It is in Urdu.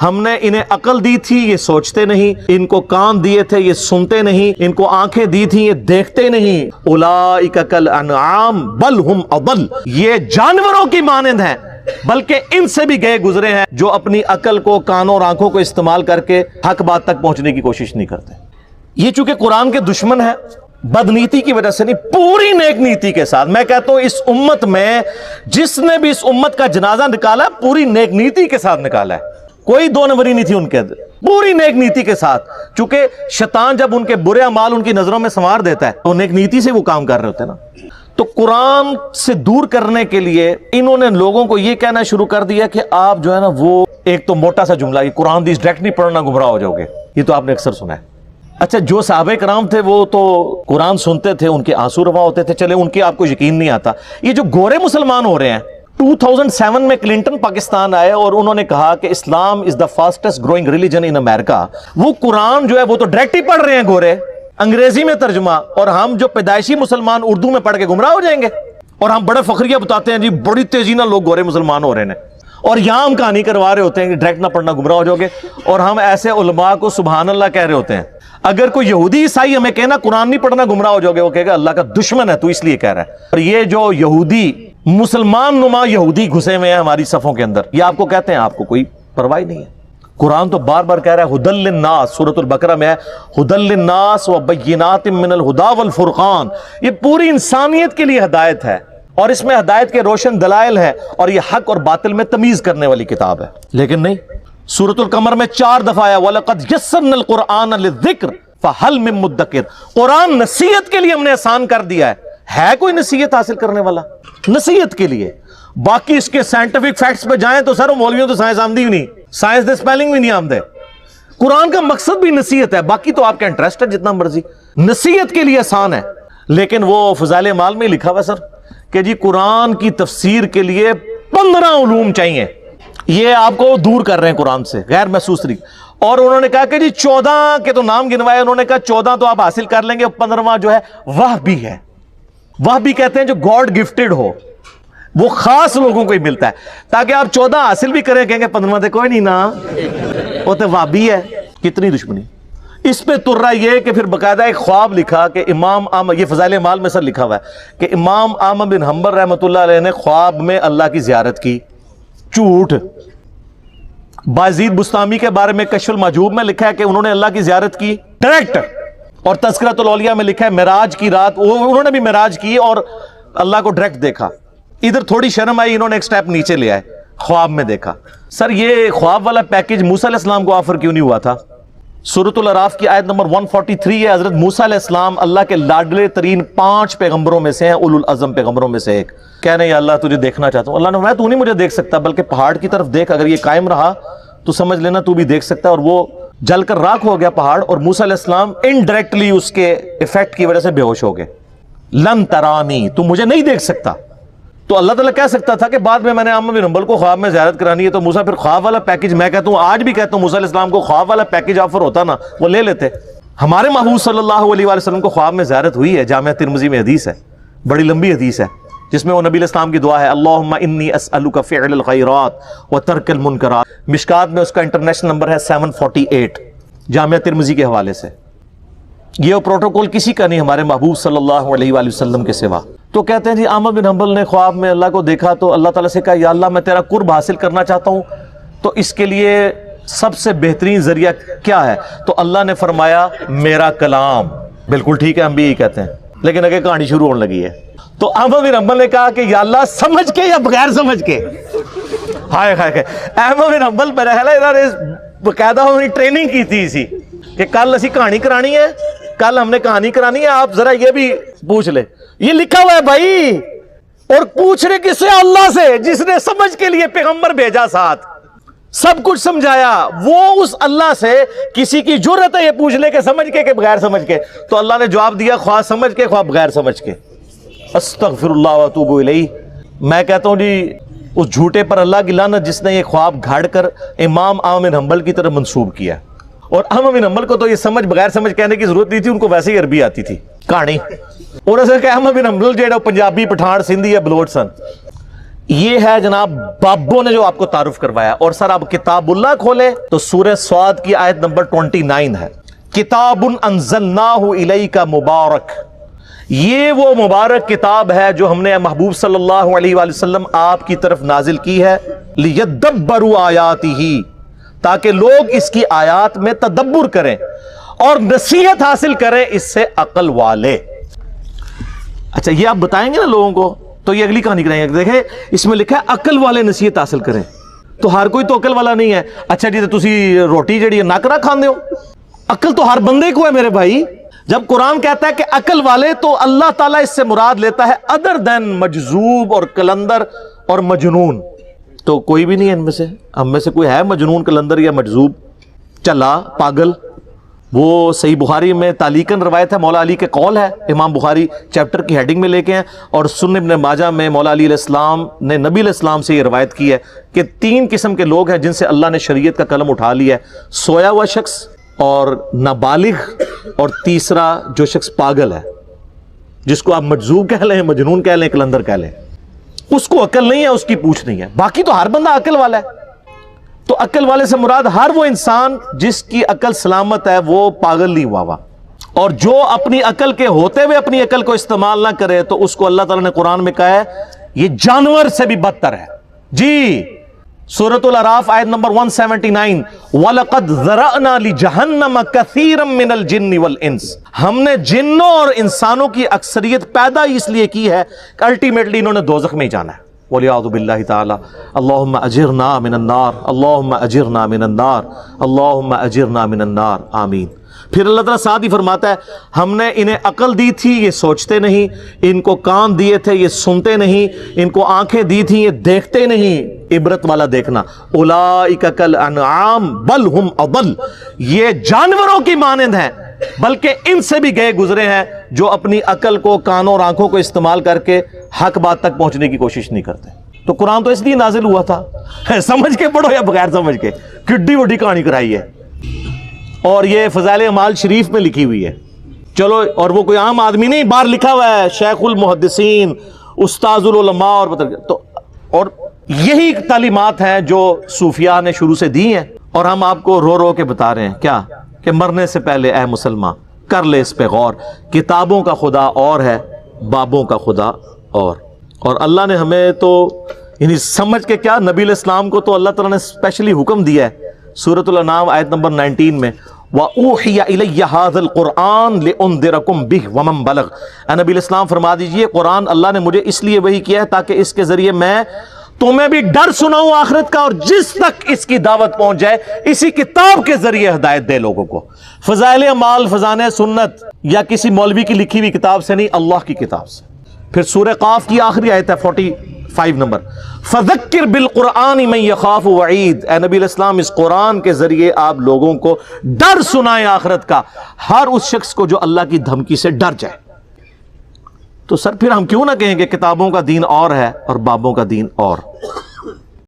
ہم نے انہیں عقل دی تھی یہ سوچتے نہیں، ان کو کان دیے تھے یہ سنتے نہیں، ان کو آنکھیں دی تھی یہ دیکھتے نہیں۔ اولئک کالانعام بل ہم اضل، یہ جانوروں کی مانند ہیں بلکہ ان سے بھی گئے گزرے ہیں جو اپنی عقل کو، کانوں اور آنکھوں کو استعمال کر کے حق بات تک پہنچنے کی کوشش نہیں کرتے۔ یہ چونکہ قرآن کے دشمن ہے، بدنیتی کی وجہ سے نہیں، پوری نیک نیتی کے ساتھ، میں کہتا ہوں اس امت میں جس نے بھی اس امت کا جنازہ نکالا پوری نیک نیتی کے ساتھ نکالا ہے، کوئی دو نمبری نہیں تھی ان کے اندر، پوری نیک نیتی کے ساتھ۔ چونکہ شیطان جب ان کے برے اعمال ان کی نظروں میں سنوار دیتا ہے تو نیک نیتی سے وہ کام کر رہے ہوتے ہیں نا۔ تو قرآن سے دور کرنے کے لیے انہوں نے لوگوں کو یہ کہنا شروع کر دیا کہ آپ جو ہے نا وہ ایک تو موٹا سا جملہ، یہ قرآن حدیث ڈائریکٹ نہیں پڑھنا گمراہ ہو جاؤ گے، یہ تو آپ نے اکثر سنا ہے۔ اچھا، جو صحابہ کرام تھے وہ تو قرآن سنتے تھے، ان کے آنسو روا ہوتے تھے، چلے ان کی آپ کو یقین نہیں آتا۔ یہ جو گورے مسلمان ہو رہے ہیں، 2007 میں کلنٹن پاکستان آئے اور انہوں نے کہا کہ اسلام از دا فاسٹسٹ گروئنگ ریلیجن ان امریکہ۔ وہ قرآن جو ہے وہ تو ڈائریکٹ ہی پڑھ رہے ہیں گورے، انگریزی میں ترجمہ، اور ہم جو پیدائشی مسلمان اردو میں پڑھ کے گمراہ ہو جائیں گے۔ اور ہم بڑے فخریہ بتاتے ہیں جی بڑی تیزی نہ لوگ گورے مسلمان ہو رہے ہیں، اور یہاں ہم کہانی کروا رہے ہوتے ہیں کہ ڈائریکٹ نہ پڑھنا گمراہ ہو جاؤ گے، اور ہم ایسے علماء کو سبحان اللہ کہہ رہے ہوتے ہیں۔ اگر کوئی یہودی عیسائی ہمیں کہنا قرآن نہیں پڑھنا گمراہ ہو جاؤ گے، وہ کہے گا اللہ کا دشمن ہے تو اس لیے کہہ رہا ہے۔ اور یہ جو یہودی مسلمان نما یہودی گھسے ہوئے ہیں ہماری صفوں کے اندر، یہ آپ کو کہتے ہیں آپ کو کوئی پرواہ نہیں ہے۔ قرآن تو بار بار کہہ رہا ہے ہدی للناس، سورۃ البقرہ میں ہے ہدی للناس وبینات من الہدی والفرقان، یہ پوری انسانیت کے لیے ہدایت ہے، اور اس میں ہدایت کے روشن دلائل ہیں، اور یہ حق اور باطل میں تمیز کرنے والی کتاب ہے۔ لیکن نہیں، سورۃ القمر میں 4 دفعہ آیا وَلَقَدْ يَسَّرْنَا الْقُرْآنَ لِلذِّكْرِ فَهَلْ مِن مُدَّكِرٍ، قرآن نصیحت کے لیے ہم نے آسان کر دیا ہے کوئی نصیحت حاصل کرنے والا؟ نصیحت کے لیے۔ باقی اس کے سائنٹیفک فیکٹس پہ جائیں تو سر مولویوں تو سائنس آمدی بھی نہیں، سائنس دے سپیلنگ بھی نہیں آمدے۔ قرآن کا مقصد بھی نصیحت ہے، باقی تو آپ کا انٹرسٹ ہے جتنا مرضی، نصیحت کے لیے آسان ہے۔ لیکن وہ فضائل اعمال میں لکھا ہوا سر کہ جی قرآن کی تفسیر کے لیے 15 علوم چاہیے، یہ آپ کو دور کر رہے ہیں قرآن سے غیر محسوس طریقے۔ اور انہوں نے کہا کہ جی 14 کے تو نام گنوائے، انہوں نے کہا 14 تو آپ حاصل کر لیں گے، 15واں جو ہے وہ بھی ہے، وہ بھی کہتے ہیں جو گاڈ گفٹڈ ہو، وہ خاص لوگوں کو ہی ملتا ہے، تاکہ آپ 14 حاصل بھی کریں، کہیں گے 15واں تو کوئی نہیں نا، وہ تو وہ بھی ہے۔ کتنی دشمنی اس پہ تر رہا یہ کہ پھر باقاعدہ ایک خواب لکھا کہ امام احمد، یہ فضائل اعمال میں سر لکھا ہوا ہے کہ امام احمد بن حنبل رحمۃ اللہ علیہ نے خواب میں اللہ کی زیارت کی، جھوٹ۔ بازید بستامی کے بارے میں کشف المحجوب میں لکھا ہے کہ انہوں نے اللہ کی زیارت کی ڈائریکٹ، اور تذکرۃ الاولیاء میں لکھا ہے معراج کی رات انہوں نے بھی معراج کی اور اللہ کو ڈائریکٹ دیکھا۔ ادھر تھوڑی شرم آئی، انہوں نے ایک سٹیپ نیچے لے آئے، خواب میں دیکھا۔ سر یہ خواب والا پیکج موسیٰ علیہ السلام کو آفر کیوں نہیں ہوا تھا؟ سورۃ الاعراف کی آیت نمبر 143 ہے، حضرت موسیٰ علیہ السلام اللہ کے لاڈلے ترین 5 پیغمبروں میں سے ہیں، اولو العزم پیغمبروں میں سے ایک، کہہ رہے ہیں یا اللہ تجھے دیکھنا چاہتا ہوں۔ اللہ نے فرمایا تو نہیں مجھے دیکھ سکتا، بلکہ پہاڑ کی طرف دیکھ، اگر یہ قائم رہا تو سمجھ لینا تو بھی دیکھ سکتا ہے۔ اور وہ جل کر راکھ ہو گیا پہاڑ، اور موسیٰ علیہ السلام انڈائریکٹلی اس کے ایفیکٹ کی وجہ سے بے ہوش ہو گئے۔ لن ترانی، تو مجھے نہیں دیکھ سکتا۔ تو اللہ تعالیٰ کہہ سکتا تھا کہ بعد میں نے احمد بن حنبل کو خواب میں زیارت کرانی ہے، تو موسیٰ پھر خواب والا پیکج، میں کہتا ہوں آج بھی کہتا ہوں موسیٰ علیہ السلام کو خواب والا پیکج آفر ہوتا نا وہ لے لیتے۔ ہمارے محبوب صلی اللہ علیہ وآلہ وسلم کو خواب میں زیارت ہوئی ہے، جامعہ ترمذی میں حدیث ہے، بڑی لمبی حدیث ہے، جس میں وہ نبی علیہ السلام کی دعا ہے اللہم انی اسألک فعل الخیرات وترک المنکرات۔ مشکات میں اس کا انٹرنیشنل نمبر ہے 748، جامعہ ترمذی کے حوالے سے۔ یہ پروٹوکول کسی کا نہیں ہمارے محبوب صلی اللہ علیہ وآلہ وسلم کے سوا۔ تو کہتے ہیں جی احمد بن حنبل نے خواب میں اللہ کو دیکھا تو اللہ تعالیٰ سے کہا یا اللہ میں تیرا قرب حاصل کرنا چاہتا ہوں، تو اس کے لیے سب سے بہترین ذریعہ کیا ہے؟ تو اللہ نے فرمایا میرا کلام۔ بالکل ٹھیک ہے، ہم بھی یہی کہتے ہیں، لیکن اگر کہانی شروع ہونے لگی ہے تو احمد بن حنبل نے کہا کہ یا اللہ سمجھ کے یا بغیر سمجھ کے؟ ہائے ہائے ہائے، احمد بن حنبل پہ رہا، انہوں نے باقاعدہ ٹریننگ کی تھی اسی کہ کل اسی کہانی کرانی ہے، کل ہم نے کہانی کرانی ہے، آپ ذرا یہ بھی پوچھ لے۔ یہ لکھا ہوا ہے بھائی، اور پوچھ رہے کس سے؟ اللہ سے، جس نے سمجھ کے لیے پیغمبر بھیجا، ساتھ سب کچھ سمجھایا، وہ اس اللہ سے کسی کی جرأت ہے یہ پوچھ لے کہ سمجھ کے کہ بغیر سمجھ کے؟ تو اللہ نے جواب دیا خواہ سمجھ کے خواہ بغیر سمجھ کے۔ استغفر اللہ واتوب الیہ۔ میں کہتا ہوں جی اس جھوٹے پر اللہ کی لعنت جس نے یہ خواب گھاڑ کر امام احمد بن حنبل کی طرف منسوب کیا۔ اور احمد بن حنبل کو تو یہ سمجھ بغیر سمجھ کہنے کی ضرورت نہیں تھی، ان کو ویسے ہی عربی آتی تھی کہانی۔ انہوں نے کہا احمد بن حنبل جو پنجابی پٹھان سندھی یا بلوچ سن، یہ ہے جناب بابوں نے جو آپ کو تعارف کروایا. اور سر آپ کتاب اللہ کھولیں تو سورہ صاد کی آیت نمبر 29 ہے. کتاب انزلناہ الیک مبارک، یہ وہ مبارک کتاب ہے جو ہم نے محبوب صلی اللہ علیہ وآلہ وسلم آپ کی طرف نازل کی ہے. لیدبروا آیاتہ، تاکہ لوگ اس کی آیات میں تدبر کریں اور نصیحت حاصل کریں اس سے عقل والے. اچھا یہ آپ بتائیں گے نا لوگوں کو تو یہ اگلی کہانی کریں گے. دیکھیں اس میں لکھا ہے عقل والے نصیحت حاصل کریں، تو ہر کوئی تو عقل والا نہیں ہے. اچھا جی تو تسی روٹی جڑی ہے ناکرا کھاندے ہو، عقل تو ہر بندے کو ہے میرے بھائی. جب قرآن کہتا ہے کہ عقل والے، تو اللہ تعالیٰ اس سے مراد لیتا ہے ادر دین مجذوب اور کلندر اور مجنون. تو کوئی بھی نہیں ہے ان میں سے، ہم میں سے کوئی ہے مجنون، کلندر یا مجذوب، چلا، پاگل؟ وہ صحیح بخاری میں تعلیقاً روایت ہے، مولا علی کے قول ہے، امام بخاری چیپٹر کی ہیڈنگ میں لے کے ہیں. اور سنن ابن ماجہ میں مولا علی علیہ السلام نے نبی علیہ السلام سے یہ روایت کی ہے کہ 3 قسم کے لوگ ہیں جن سے اللہ نے شریعت کا قلم اٹھا لیا ہے: سویا ہوا شخص، اور نابالغ، اور تیسرا جو شخص پاگل ہے، جس کو آپ مجذوب کہہ لیں، مجنون کہہ لیں، کلندر کہہ لیں. اس کو عقل نہیں ہے، اس کی پوچھ نہیں ہے. باقی تو ہر بندہ عقل والا ہے. تو عقل والے سے مراد ہر وہ انسان جس کی عقل سلامت ہے، وہ پاگل نہیں ہوا. اور جو اپنی عقل کے ہوتے ہوئے اپنی عقل کو استعمال نہ کرے تو اس کو اللہ تعالیٰ نے قرآن میں کہا ہے یہ جانور سے بھی بدتر ہے. جی سورۃ الاعراف آیت نمبر 179، وَلَقَدْ ذَرَأْنَا لِجَهَنَّمَ كَثِيرًا مِّنَ الْجِنِّ وَالْإِنسِ، ہم نے جنوں اور انسانوں کی اکثریت پیدا اس لیے کی ہے کہ الٹیمیٹلی انہوں نے دوزخ میں ہی جانا ہے. وَلِعَوْذُ بِاللَّهِ تَعَالَى اللہم اجرنا من النار، اللہم اجرنا من النار، اللہم اجرنا من النار، آمین. پھر اللہ تعالیٰ ساتھ ہی فرماتا ہے ہم نے انہیں عقل دی تھی یہ سوچتے نہیں، ان کو کان دیے تھے یہ سنتے نہیں، ان کو آنکھیں دی تھی یہ دیکھتے نہیں. عبرت والا دیکھنا. اولئک کالانعام بل ہم اضل، یہ جانوروں کی مانند ہیں بلکہ ان سے بھی گئے گزرے ہیں جو اپنی عقل کو، کانوں اور آنکھوں کو استعمال کر کے حق بات تک پہنچنے کی کوشش نہیں کرتے. تو قرآن تو اس لیے نازل ہوا تھا، سمجھ کے پڑھو یا بغیر سمجھ کے، کڈی وڈی کہانی کرائی ہے. اور یہ فضائل اعمال شریف میں لکھی ہوئی ہے. چلو، اور وہ کوئی عام آدمی نہیں، باہر لکھا ہوا ہے شیخ المحدثین، استاذ العلماء. اور یہی تعلیمات ہیں جو صوفیاء نے شروع سے دی ہیں، اور ہم آپ کو رو رو کے بتا رہے ہیں کیا کہ مرنے سے پہلے اے مسلمان کر لے اس پہ غور. کتابوں کا خدا اور ہے، بابوں کا خدا اور اللہ نے ہمیں تو یعنی سمجھ کے کیا، نبی علیہ السلام کو تو اللہ تعالیٰ نے اسپیشلی حکم دیا ہے سورۃ الانعام آیت نمبر 19 میں، وَأُوحِيَ إِلَيَّ هَذَا الْقُرْآنُ لِأُنذِرَكُمْ بِهِ وَمَنْ بَلَغَ. اے نبی علیہ السلام فرما دیجئے قرآن اللہ نے مجھے اس لیے وحی کیا ہے تاکہ اس کے ذریعے میں تمہیں بھی ڈر سناؤں آخرت کا، اور جس تک اس کی دعوت پہنچ جائے اسی کتاب کے ذریعے ہدایت دے لوگوں کو. فضائل اعمال فضائل سنت یا کسی مولوی کی لکھی ہوئی کتاب سے نہیں، اللہ کی کتاب سے. پھر سورہ قاف کی آخری آیت ہے 45 نمبر، فذکر بالقرآن من یخاف وعید. اے نبی علیہ السلام اس قرآن کے ذریعے آپ لوگوں کو ڈر سنائیں آخرت کا، ہر اس شخص کو جو اللہ کی دھمکی سے ڈر جائے. تو سر پھر ہم کیوں نہ کہیں کہ کتابوں کا دین اور ہے اور بابوں کا دین اور.